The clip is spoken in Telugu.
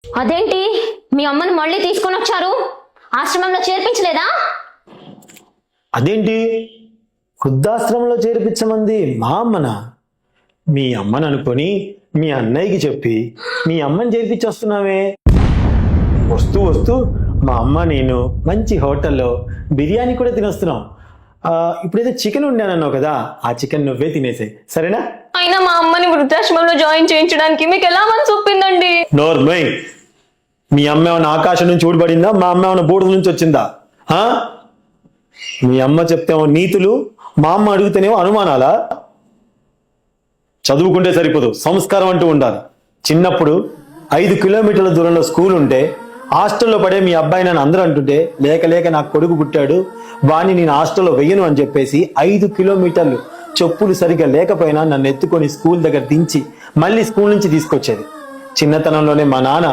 అదేంటి మీ అమ్మని మళ్ళీ తీసుకొని వచ్చారు? ఆశ్రమంలో చేర్పించలేదా? అదేంటి వృద్ధాశ్రమంలో చేర్పించమంది మా అమ్మనా? మీ అమ్మని అనుకొని మీ అన్నయ్యకి చెప్పి మీ అమ్మని చేర్పించి వస్తున్నావే. వస్తూ వస్తూ మా అమ్మ నేను మంచి హోటల్లో బిర్యానీ కూడా తినొస్తున్నాం. ఇప్పుడైతే చికెన్ ఉండానన్నావు కదా, ఆ చికెన్ నువ్వే తినేసాయి, సరేనా? అయినా మా అమ్మని వృద్ధాశ్రమంలో జాయిన్ చేయించడానికి మీకు ఎలా మనసు ఒప్పిందండి? నోర్మై, మీ అమ్మ ఏమైనా ఆకాశం నుంచి ఊడిపడిందా? మా అమ్మ ఏమైనా బూడిద నుంచి వచ్చిందా? మీ అమ్మ చెప్తేమో నీతులు, మా అమ్మ అడిగితేనేమో అనుమానాలా? చదువుకుంటే సరిపోదు, సంస్కారం అంటూ ఉండాలి. చిన్నప్పుడు 5 కిలోమీటర్ల దూరంలో స్కూల్ ఉంటే హాస్టల్లో పడే మీ అబ్బాయి నన్ను అందరూ అంటుంటే లేక లేక నాకు కొడుకు పుట్టాడు, వాణ్ణి నేను హాస్టల్లో వెయ్యను అని చెప్పేసి 5 కిలోమీటర్లు చెప్పులు సరిగ్గా లేకపోయినా నన్ను ఎత్తుకొని స్కూల్ దగ్గర దించి మళ్ళీ స్కూల్ నుంచి తీసుకొచ్చేది. చిన్నతనంలోనే మా నాన్న